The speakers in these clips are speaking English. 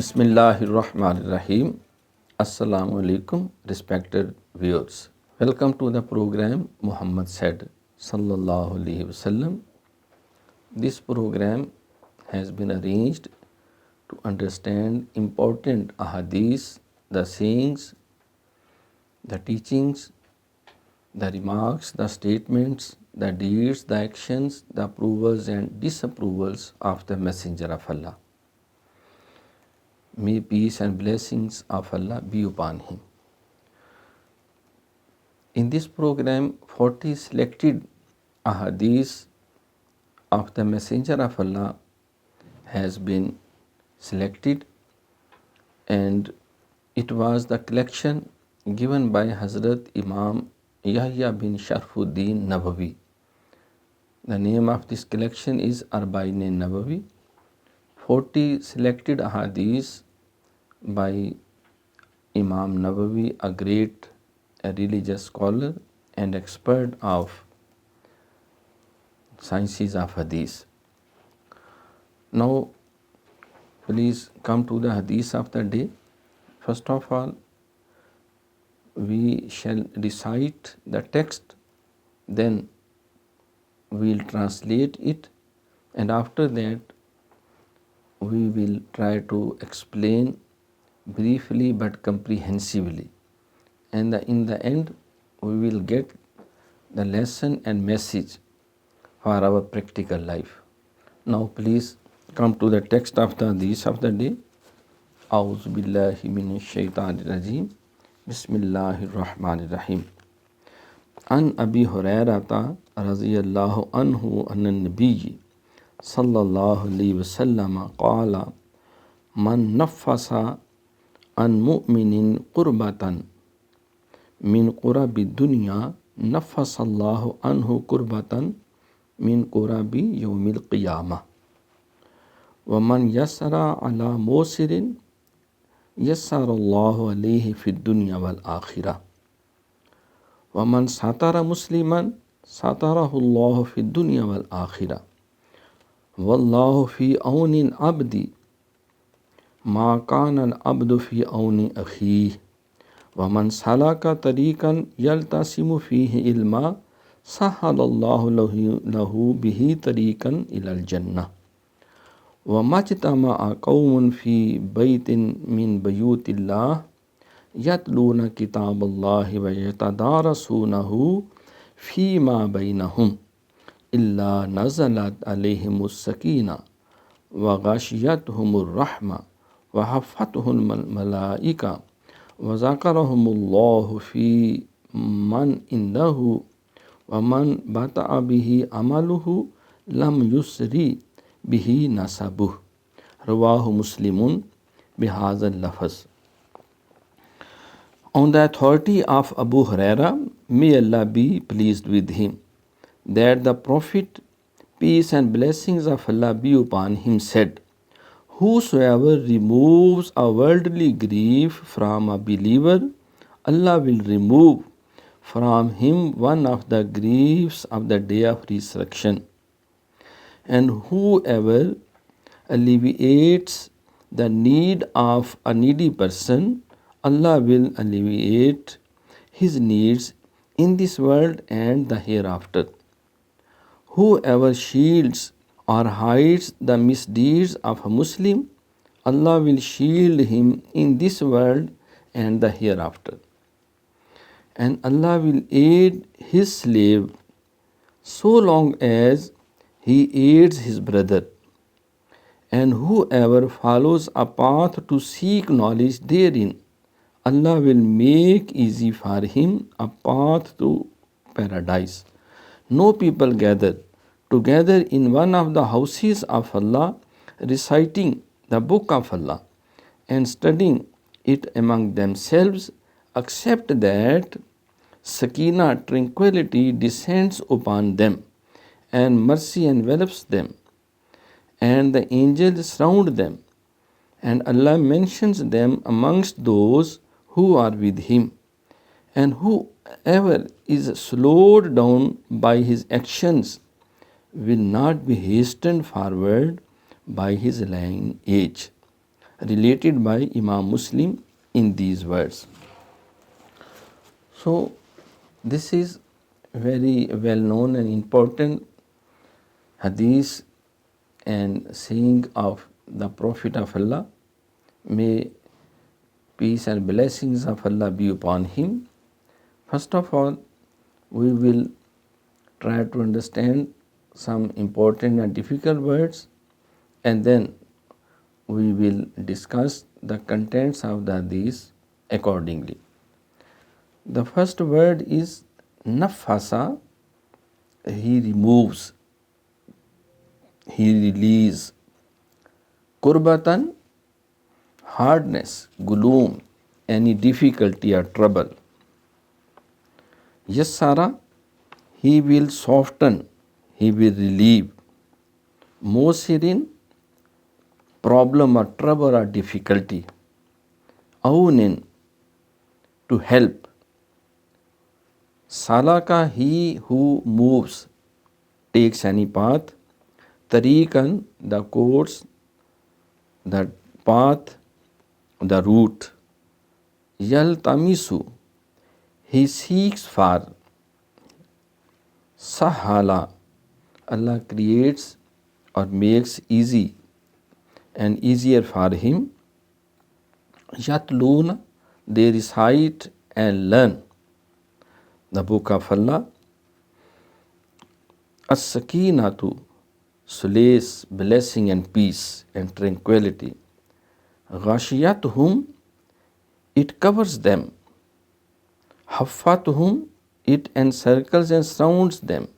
Bismillahirrahmanirrahim. Assalamu alaikum, respected viewers. Welcome to the program Muhammad said, Sallallahu Alaihi Wasallam. This program has been arranged to understand important ahadith, the sayings, the teachings, the remarks, the statements, the deeds, the actions, the approvals and disapprovals of the Messenger of Allah. May peace and blessings of Allah be upon him. In this program, 40 selected ahadith of the Messenger of Allah has been selected, and it was the collection given by Hazrat Imam Yahya bin Sharfuddin Nawawi. The name of this collection is Arbaeen Nawawi. 40 selected ahadith by Imam Nawawi, a great religious scholar and expert of sciences of hadith. Now, please come to the hadith of the day. First of all, we shall recite the text, then we will translate it, and after that we will try to explain briefly but comprehensively, and in the end we will get the lesson and message for our practical life. Now please come to the text of the hadith of the day. A'udhu billahi minash shaitanir rajim. Bismillahir rahmanir rahim. An Abi Hurairata radhiyallahu anhu anan nabiyyi sallallahu alayhi wasallam qala man naffasa an mu'minin qurbatan min qurabi dunya naffasallahu anhu qurbatan min qurabi yawmil qiyamah wa man yassara ala musirin yassarallahu alayhi fid dunya wal akhirah wa man satara musliman satarahu Allahu fid dunya wal akhirah wallahu fi awnin abdi ma kana al-abdu fi awni akhihi wa man salaka tariqan yaltasimu fihi ilma sahalallahu lahu bihi tariqan ilal jannah wa majtama'a qaumun fi baitin min buyutillah yatluna kitaballahi wa yatadarasunahu fima bainahum illa nazalat alayhimus sakina wa ghashiyatuhumur rahma wa haffatuhum malaika wa zakarahumullahu fi man indahu wa man bata'a bihi amaluhu lam yusri bihi nasabuh. Rawahu Muslimun bihadha al-lafz. On the authority of Abu Huraira, may Allah be pleased with him, that the Prophet, peace and blessings of Allah be upon him, said, whosoever removes a worldly grief from a believer, Allah will remove from him one of the griefs of the day of resurrection. And whoever alleviates the need of a needy person, Allah will alleviate his needs in this world and the hereafter. Whoever shields or hides the misdeeds of a Muslim, Allah will shield him in this world and the hereafter. And Allah will aid his slave so long as he aids his brother. And whoever follows a path to seek knowledge therein, Allah will make easy for him a path to paradise. No people gather together in one of the houses of Allah, reciting the book of Allah and studying it among themselves, except that sakina, tranquility, descends upon them, and mercy envelops them, and the angels surround them, and Allah mentions them amongst those who are with him. And whoever is slowed down by his actions will not be hastened forward by his lying age. related by Imam Muslim in these words. So this is very well known and important hadith and saying of the Prophet of Allah. May peace and blessings of Allah be upon him. First of all, we will try to understand some important and difficult words, and then we will discuss the contents of the hadith accordingly. The first word is nafasa. He removes, he releases. Kurbatan, hardness, gloom, any difficulty or trouble. Yassara, he will soften, he will relieve. Mosirin, problem or trouble or difficulty. Aunin, to help. Salaka, he who moves, takes any path. Tariqan, the course, the path, the route. Yaltamisu, he seeks for. Sahala, Allah creates or makes easy and easier for him. Yatluna, they recite and learn the book of Allah. As-sakinatu, solace, blessing and peace and tranquility. Ghashiyatuhum, it covers them. Haffatuhum, it encircles and surrounds them.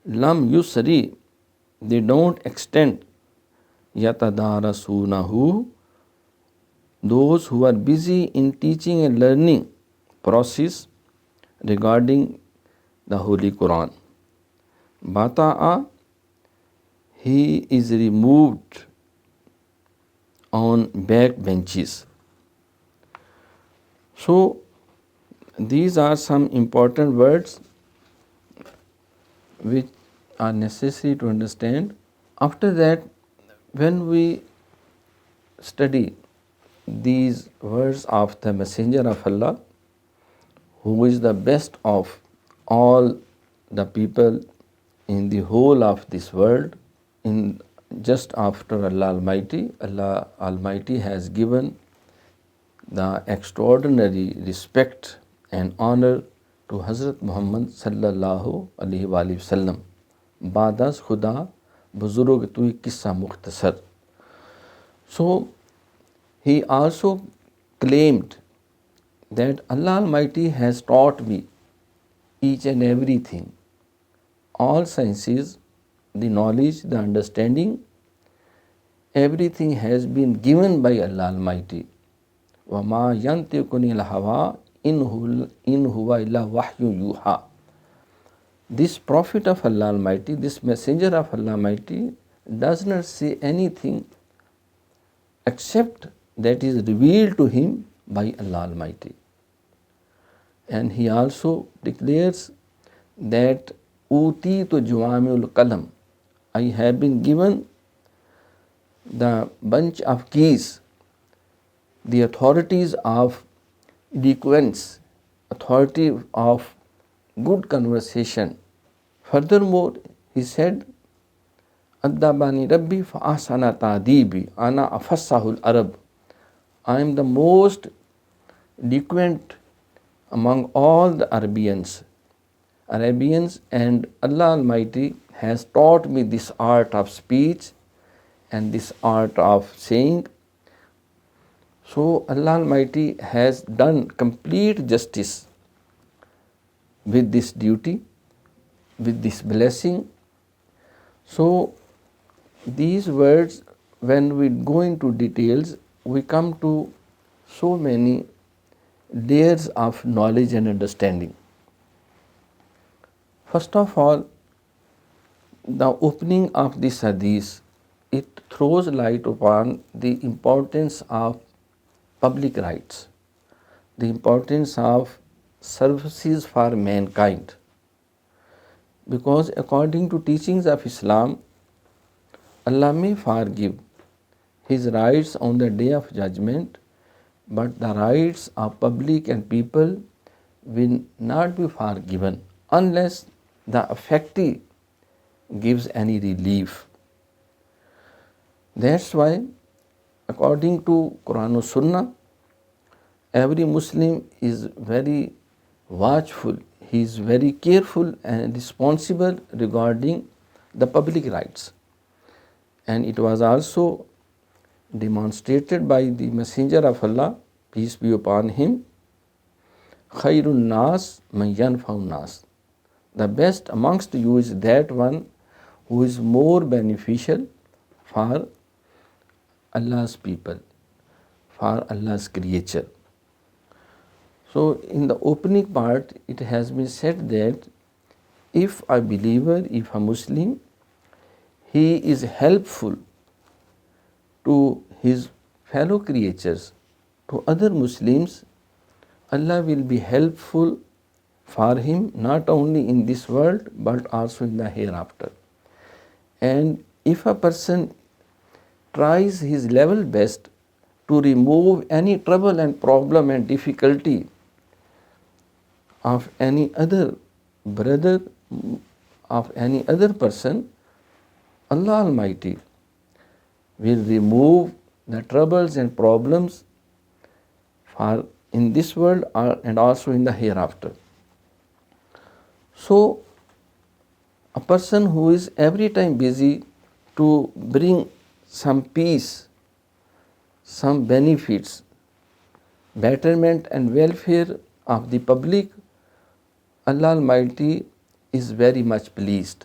Lam yusri, they don't extend. Yatadarasunahu, those who are busy in teaching and learning process regarding the Holy Quran. Bata'a, he is removed on back benches. So these are some important words which are necessary to understand. After that, when we study these words of the Messenger of Allah, who is the best of all the people in the whole of this world, in just after Allah Almighty has given the extraordinary respect and honor to Hazrat Muhammad sallallahu alaihi wasallam. Badas Khuda Buzurg Tui Kissa Mukhtasar. So he also claimed that Allah Almighty has taught me each and everything, all sciences, the knowledge, the understanding, everything has been given by Allah Almighty. وَمَا يَنْتِقُنِ الْهَوَىٰ إِنْ هُوَ إِلَّا وَحْيٌ يُوحَىٰ. This Prophet of Allah Almighty, this Messenger of Allah Almighty does not say anything except that is revealed to him by Allah Almighty. And he also declares that Utitu Juwamiul Qalam, I have been given the bunch of keys, the authorities of eloquence, authority of good conversation. Furthermore, he said, Addabani Rabbi fa'asana ta'dibi ana afassahul Arab. I am the most eloquent among all the Arabians, and Allah Almighty has taught me this art of speech and this art of saying. So Allah Almighty has done complete justice with this duty, with this blessing. So these words, when we go into details, we come to so many layers of knowledge and understanding. First of all, the opening of this hadith, it throws light upon the importance of public rights, the importance of services for mankind. Because according to teachings of Islam, Allah may forgive, his rights on the day of judgment, but the rights of public and people will not be forgiven unless the affectee gives any relief. That's why, according to Quran and Sunnah, every Muslim is very watchful, he is very careful and responsible regarding the public rights. And it was also demonstrated by the Messenger of Allah, peace be upon him, Khairun Nas man yanfa'un nas. The best amongst you is that one who is more beneficial for Allah's people, for Allah's creature. So in the opening part, it has been said that if a believer, if a Muslim, he is helpful to his fellow creatures, to other Muslims, Allah will be helpful for him not only in this world but also in the hereafter. And if a person tries his level best to remove any trouble and problem and difficulty of any other brother, of any other person, Allah Almighty will remove the troubles and problems for in this world and also in the hereafter. So, a person who is every time busy to bring some peace, some benefits, betterment and welfare of the public, Allah Almighty is very much pleased.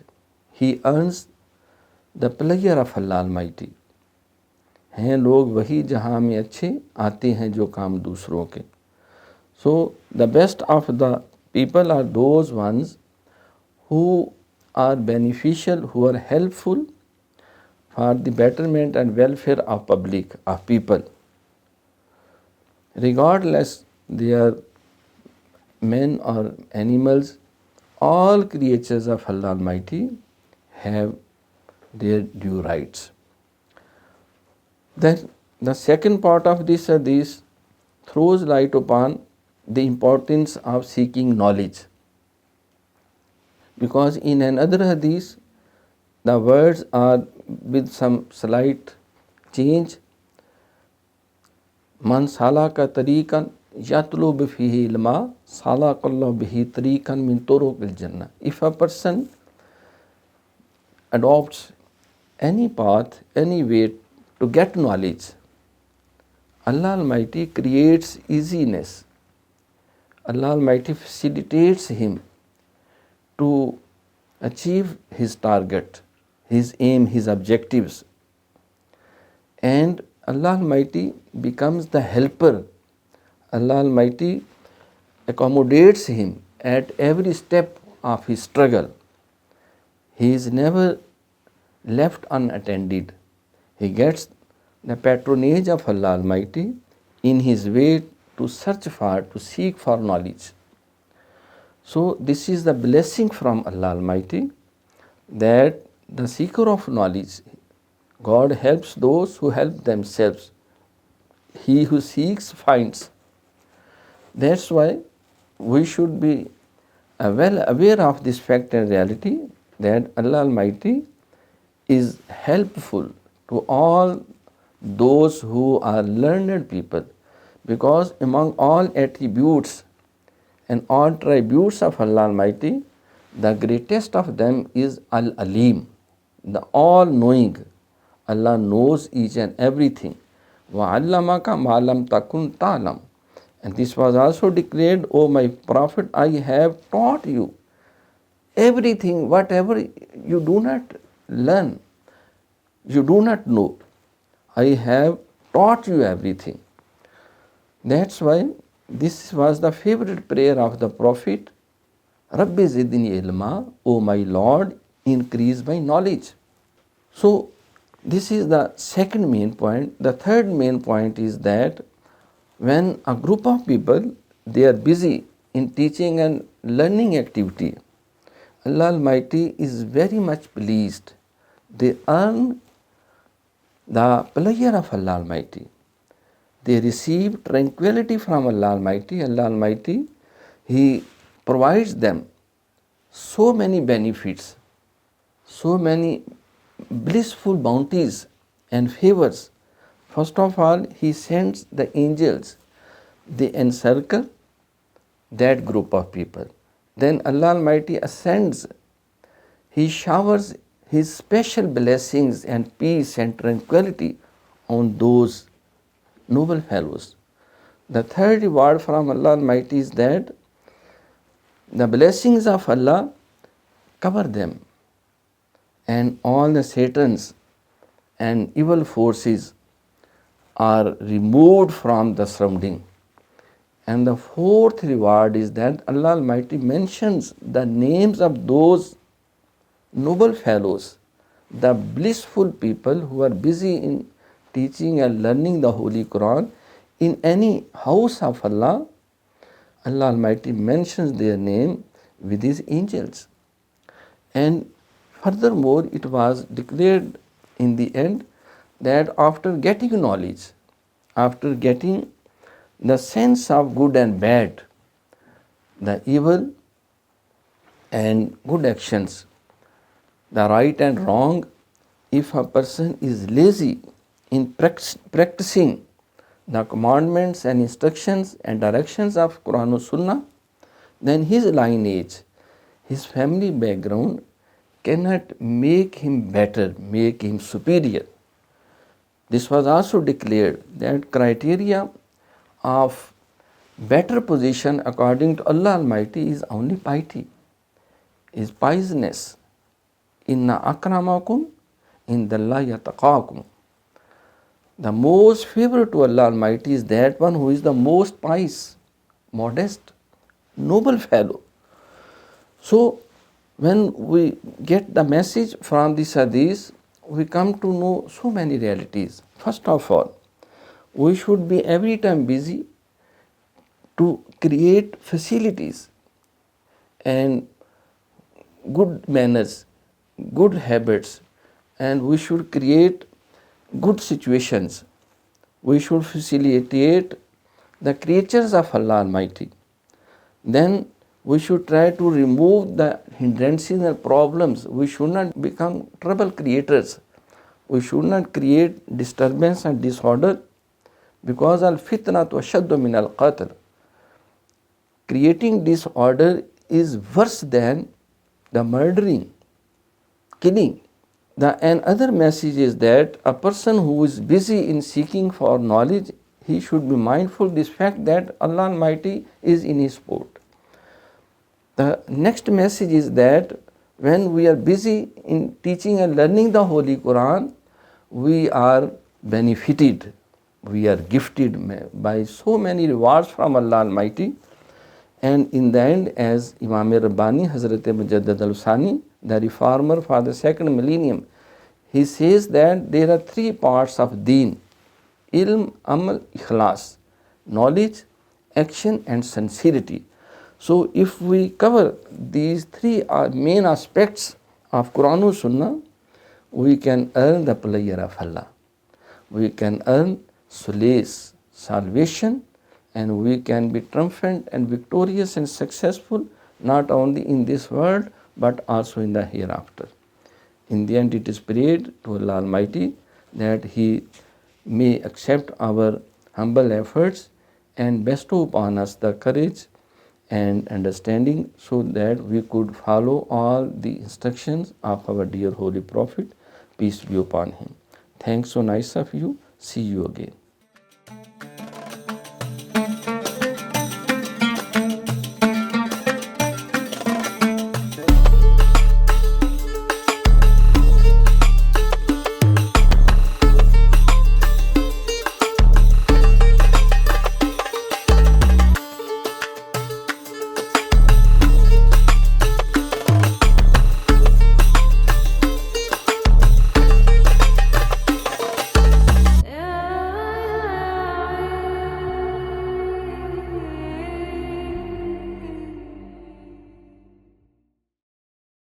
He earns the pleasure of Allah Almighty. हैं लोग वही जहाँ में अच्छे आते हैं जो काम दूसरों के. So the best of the people are those ones who are beneficial, who are helpful for the betterment and welfare of public, of people. Regardless they are men or animals, all creatures of Allah Almighty have their due rights. Then the second part of this hadith throws light upon the importance of seeking knowledge. Because in another hadith, the words are with some slight change. Man salaka tariqan yatlub fihi ilma salakallahu bihi tariqan min turuqil jannah. If a person adopts any path, any way to get knowledge, Allah Almighty creates easiness. Allah Almighty facilitates him to achieve his target, his aim, his objectives. And Allah Almighty becomes the helper. Allah Almighty accommodates him at every step of his struggle. He is never left unattended. He gets the patronage of Allah Almighty in his way to search for, to seek for knowledge. So this is the blessing from Allah Almighty, that the seeker of knowledge, God helps those who help themselves. He who seeks finds. That's why we should be well aware of this fact and reality, that Allah Almighty is helpful to all those who are learned people, because among all attributes and all tributes of Allah Almighty, the greatest of them is Al-Alim, the all-knowing. Allah knows each and everything. وَعَلَّمَكَ مَا لَمْ تَكُنْ تَعْلَمْ. And this was also declared, O my Prophet, I have taught you everything, whatever you do not learn, you do not know. I have taught you everything. That's why this was the favorite prayer of the Prophet, Rabbi zidni ilma, O my Lord, increase my knowledge. So this is the second main point. The third main point is that when a group of people, they are busy in teaching and learning activity, Allah Almighty is very much pleased. They earn the pleasure of Allah Almighty. They receive tranquility from Allah Almighty. Allah Almighty, He provides them so many benefits, so many blissful bounties and favors. First of all, He sends the angels. They encircle that group of people. Then Allah Almighty ascends. He showers His special blessings and peace and tranquility on those noble fellows. The third reward from Allah Almighty is that the blessings of Allah cover them, and all the Satans and evil forces are removed from the surrounding. And the fourth reward is that Allah Almighty mentions the names of those noble fellows, the blissful people who are busy in teaching and learning the Holy Quran in any house of Allah. Allah Almighty mentions their name with His angels. And furthermore, it was declared in the end that after getting knowledge, after getting the sense of good and bad, the evil and good actions, the right and wrong, if a person is lazy in practicing the commandments and instructions and directions of Quran and Sunnah, then his lineage, his family background cannot make him better, make him superior. This was also declared that criteria of better position according to Allah Almighty is only piety, is piousness. Inna akramakum indallahi yataqakum. The most favorite to Allah Almighty is that one who is the most pious, modest, noble fellow. So, when we get the message from this hadith, we come to know so many realities. First of all, we should be every time busy to create facilities and good manners, good habits, and we should create good situations. We should facilitate the creatures of Allah Almighty. Then we should try to remove the hindrances and problems. We should not become trouble creators. We should not create disturbance and disorder, because al-fitnatu ashaddu min al-qatl. Creating disorder is worse than the murdering, killing. Another message is that a person who is busy in seeking for knowledge, he should be mindful of this fact that Allah Almighty is in his support. The next message is that when we are busy in teaching and learning the Holy Quran, we are benefited, we are gifted by so many rewards from Allah Almighty. And in the end, as Imam Rabbani, Hazrat Mujaddid al-Sani, the reformer for the second millennium, he says that there are three parts of deen: ilm, amal, ikhlas, knowledge, action and sincerity. So if we cover these three main aspects of Quran and Sunnah, we can earn the pleasure of Allah. We can earn solace, salvation, and we can be triumphant and victorious and successful not only in this world but also in the hereafter. In the end, it is prayed to Allah Almighty that He may accept our humble efforts and bestow upon us the courage and understanding so that we could follow all the instructions of our dear Holy Prophet, peace be upon him. Thanks so nice of you. See you again.